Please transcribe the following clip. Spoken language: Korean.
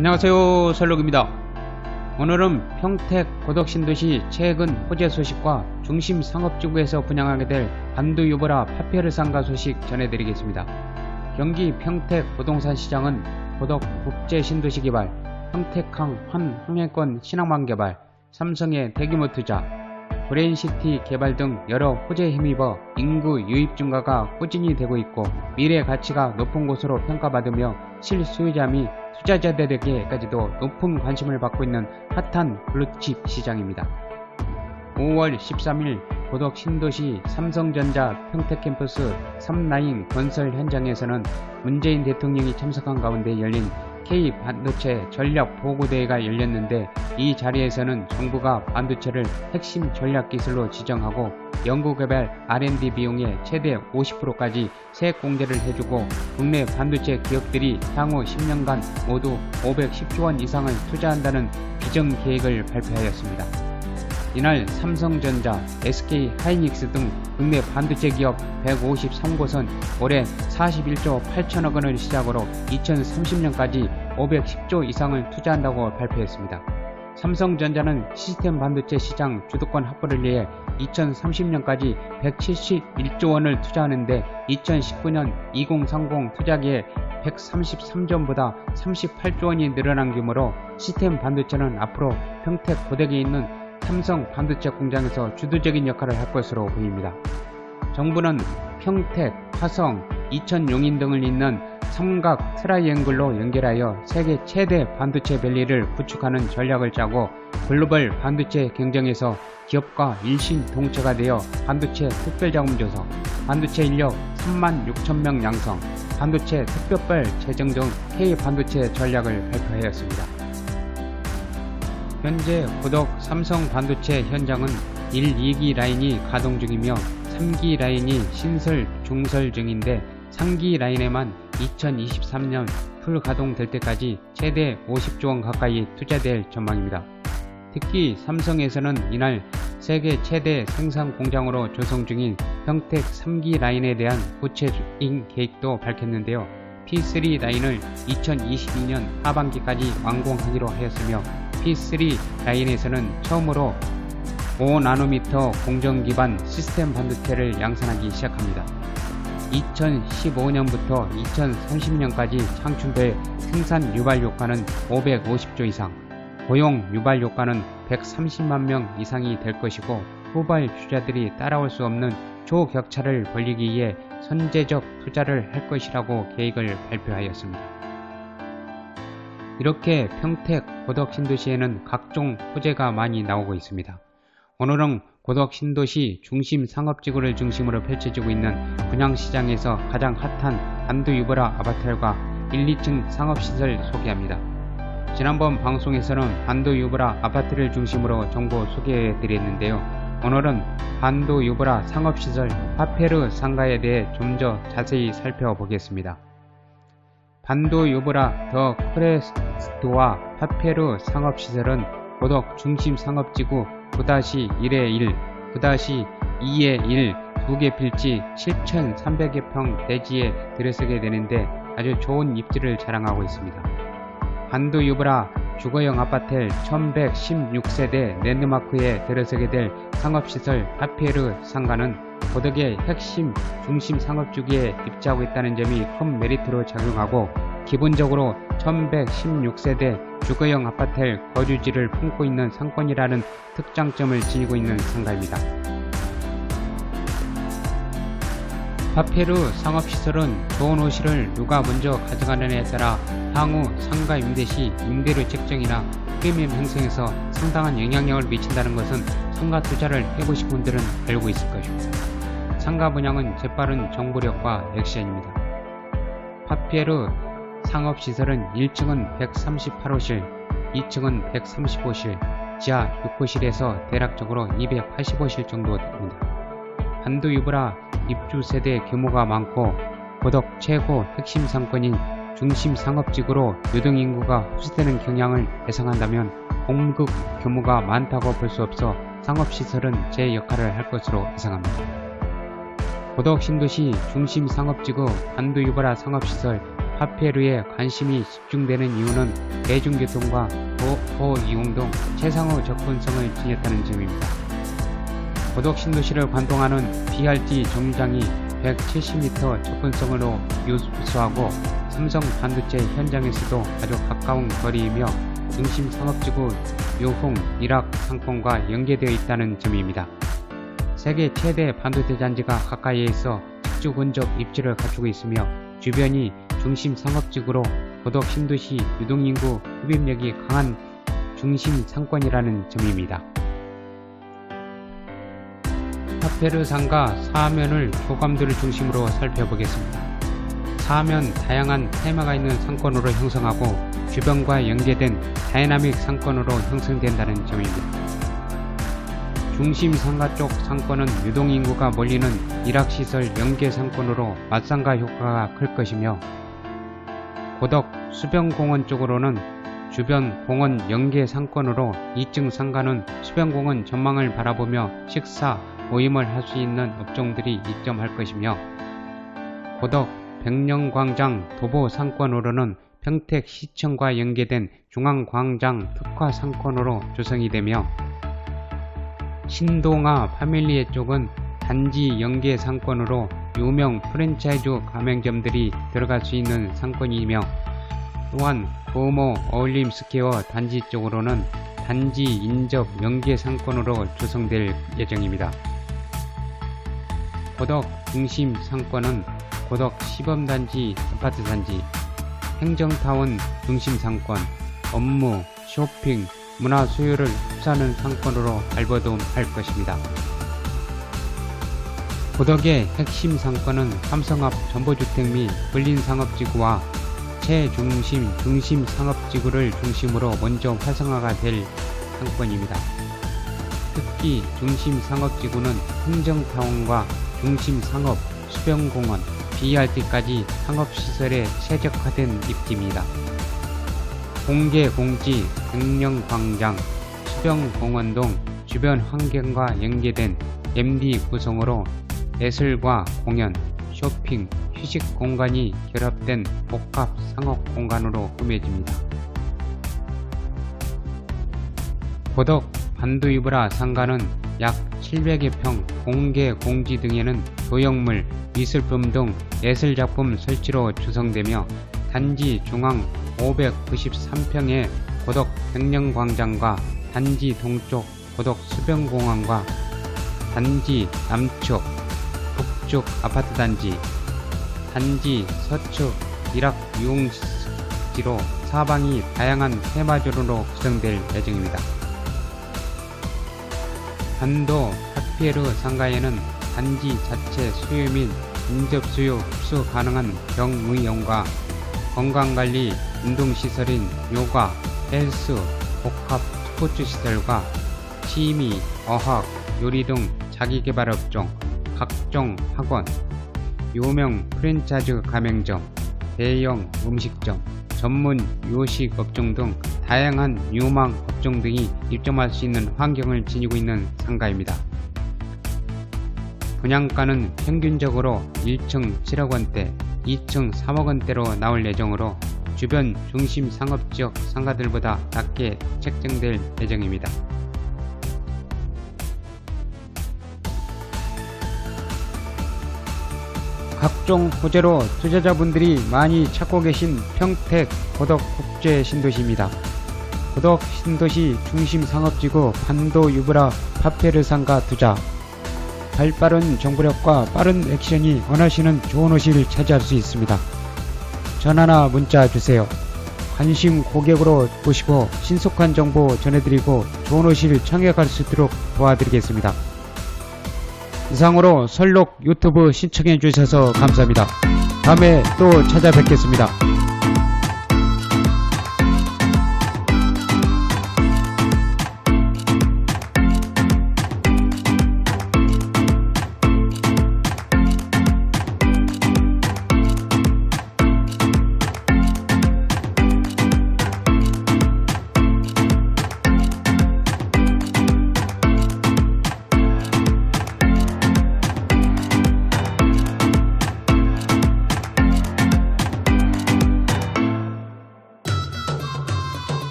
안녕하세요, 설록입니다. 오늘은 평택 고덕신도시 최근 호재 소식과 중심 상업지구에서 분양하게 될 반도유보라 파페르 상가 소식 전해드리겠습니다. 경기 평택 부동산 시장은 고덕 국제신도시개발, 평택항 환항해권 신항만 개발, 삼성의 대규모 투자, 브레인시티 개발 등 여러 호재에 힘입어 인구 유입 증가가 꾸준히 되고 있고 미래 가치가 높은 곳으로 평가받으며 실소유자 및 투자자들에게까지도 높은 관심을 받고 있는 핫한 블루칩 시장입니다. 5월 13일 고덕 신도시 삼성전자 평택캠퍼스 3라인 건설 현장에서는 문재인 대통령이 참석한 가운데 열린 K반도체 전략보고대회가 열렸는데, 이 자리에서는 정부가 반도체를 핵심 전략기술로 지정하고 연구개발 R&D 비용의 최대 50%까지 세액 공제를 해주고 국내 반도체 기업들이 향후 10년간 모두 510조 원 이상을 투자한다는 비전 계획을 발표하였습니다. 이날 삼성전자, SK하이닉스 등 국내 반도체 기업 153곳은 올해 41조 8천억 원을 시작으로 2030년까지 510조 이상을 투자한다고 발표했습니다. 삼성전자는 시스템 반도체 시장 주도권 확보를 위해 2030년까지 171조 원을 투자하는데 2019년 2030 투자기에 133조 원보다 38조 원이 늘어난 규모로 시스템 반도체는 앞으로 평택 고덕에 있는 삼성 반도체 공장에서 주도적인 역할을 할 것으로 보입니다. 정부는 평택, 화성, 이천 용인 등을 잇는 삼각 트라이앵글로 연결하여 세계 최대 반도체 밸리를 구축하는 전략을 짜고 글로벌 반도체 경쟁에서 기업과 일심동체가 되어 반도체 특별자금조성, 반도체 인력 36,000명 양성, 반도체 특별별 재정 등 K반도체 전략을 발표하였습니다. 현재 고덕 삼성 반도체 현장은 1, 2기 라인이 가동 중이며 3기 라인이 신설, 중설 중인데 3기 라인에만 2023년 풀 가동될 때까지 최대 50조 원 가까이 투자될 전망입니다. 특히 삼성에서는 이날 세계 최대 생산 공장으로 조성 중인 평택 3기 라인에 대한 구체적인 계획도 밝혔는데요. P3 라인을 2022년 하반기까지 완공하기로 하였으며 P3 라인에서는 처음으로 5나노미터 공정 기반 시스템 반도체를 양산하기 시작합니다. 2015년부터 2030년까지 창출될 생산 유발 효과는 550조 이상, 고용 유발 효과는 130만 명 이상이 될 것이고 후발 주자들이 따라올 수 없는 초격차를 벌리기 위해 선제적 투자를 할 것이라고 계획을 발표하였습니다. 이렇게 평택 고덕 신도시에는 각종 호재가 많이 나오고 있습니다. 오늘은 고덕 신도시 중심 상업지구를 중심으로 펼쳐지고 있는 분양시장에서 가장 핫한 반도유보라 아파트과 1, 2층 상업시설 소개합니다. 지난번 방송에서는 반도유보라 아파트를 중심으로 정보 소개해드렸는데요. 오늘은 반도유보라 상업시설 파페르 상가에 대해 좀 더 자세히 살펴보겠습니다. 반도유보라 더 크레스트와 파페르 상업시설은 고덕 중심 상업지구 9-1-1, 9-2-1 두 개 필지 7,300여 평 대지에 들어서게 되는데 아주 좋은 입지를 자랑하고 있습니다. 반도유보라 주거용 아파트 1116세대 랜드마크에 들어서게 될 상업시설 파페르 상가는 고덕의 핵심 중심 상업지구에 입지하고 있다는 점이 큰 메리트로 작용하고, 기본적으로 1116세대 주거용 아파트 거주지를 품고 있는 상권이라는 특장점을 지니고 있는 상가입니다. 파페르 상업시설은 좋은 호실을 누가 먼저 가져가느냐에 따라 향후 상가 임대 시 임대료 책정이나 프리미엄 형성에서 상당한 영향력을 미친다는 것은 상가 투자를 해보신 분들은 알고 있을 것입니다. 상가 분양은 재빠른 정보력과 액션입니다. 파페르 상업시설은 1층은 138호실, 2층은 135호실, 지하 6호실에서 대략적으로 280호실 정도 됩니다. 반도유보라 입주 세대 규모가 많고 고덕 최고 핵심 상권인 중심 상업지구로 유동인구가 흡수되는 경향을 예상한다면 공급 규모가 많다고 볼 수 없어 상업시설은 제 역할을 할 것으로 예상합니다. 고덕 신도시 중심 상업지구 반도유보라 상업시설 파페르에 관심이 집중되는 이유는 대중교통과 도보 이용 등 최상의 접근성을 지녔다는 점입니다. 고덕신도시를 관통하는 BRT 정류장이 170m 접근성으로 유수하고 삼성 반도체 현장에서도 아주 가까운 거리이며 중심 상업지구 유흥 일학 상권과 연계되어 있다는 점입니다. 세계 최대 반도체 단지가 가까이에 있어 직주 근접 입지를 갖추고 있으며 주변이 중심 상업지구로 고덕 신도시 유동인구 흡입력이 강한 중심 상권이라는 점입니다. 파페르 상가 사면을 교감들을 중심으로 살펴보겠습니다. 사면 다양한 테마가 있는 상권으로 형성하고 주변과 연계된 다이나믹 상권으로 형성된다는 점입니다. 중심 상가 쪽 상권은 유동인구가 몰리는 일학시설 연계 상권으로 맞상가 효과가 클 것이며 고덕 수변공원 쪽으로는 주변 공원 연계 상권으로 2층 상가는 수변공원 전망을 바라보며 식사, 모임을 할 수 있는 업종들이 입점할 것이며 고덕 백령광장 도보 상권으로는 평택시청과 연계된 중앙광장 특화 상권으로 조성이 되며 신동아 파밀리에 쪽은 단지 연계 상권으로 유명 프랜차이즈 가맹점들이 들어갈 수 있는 상권이며 또한 고모 어울림스퀘어 단지 쪽으로는 단지 인접 연계 상권으로 조성될 예정입니다. 고덕 중심 상권은 고덕 시범단지 아파트단지, 행정타운 중심 상권, 업무, 쇼핑, 문화 수요를 흡수하는 상권으로 발버둥할 것입니다. 고덕의 핵심 상권은 삼성 앞 전보주택 및 근린상업지구와 최중심 중심 상업지구를 중심으로 먼저 활성화가 될 상권입니다. 특히 중심 상업지구는 행정타운과 중심 상업, 수변공원, BRT까지 상업시설에 최적화된 입지입니다. 공개공지, 백령광장, 수변공원 등 주변 환경과 연계된 MD 구성으로 예술과 공연, 쇼핑, 휴식 공간이 결합된 복합 상업 공간으로 꾸며집니다. 고덕 반두유브라 상가는 약 700여 평 공개 공지 등에는 조형물, 미술품 등 예술작품 설치로 조성되며 단지 중앙 593평의 고덕 백령광장과 단지 동쪽 고덕 수변공원과 단지 남측, 북쪽 아파트단지, 단지 서측 일학 유흥지로 사방이 다양한 테마주로 구성될 예정입니다. 반도 파페르 상가에는 단지 자체 수요 및 인접수요 흡수 가능한 병의용과 건강관리 운동시설인 요가, 헬스, 복합 스포츠시설과 취미, 어학, 요리 등 자기개발 업종, 각종 학원, 유명 프랜차이즈 가맹점, 대형 음식점, 전문 요식 업종 등 다양한 유망 업종 등이 입점할 수 있는 환경을 지니고 있는 상가입니다. 분양가는 평균적으로 1층 7억원대, 2층 3억원대로 나올 예정으로 주변 중심 상업지역 상가들보다 낮게 책정될 예정입니다. 각종 호재로 투자자분들이 많이 찾고 계신 평택 고덕 국제 신도시입니다. 고덕 신도시 중심 상업지구 반도 유브라 파페르 상가 투자. 발빠른 정보력과 빠른 액션이 원하시는 좋은 호실 차지할 수 있습니다. 전화나 문자 주세요. 관심 고객으로 보시고 신속한 정보 전해드리고 좋은 호실 청약할 수 있도록 도와드리겠습니다. 이상으로 설록 유튜브 신청해 주셔서 감사합니다. 다음에 또 찾아뵙겠습니다.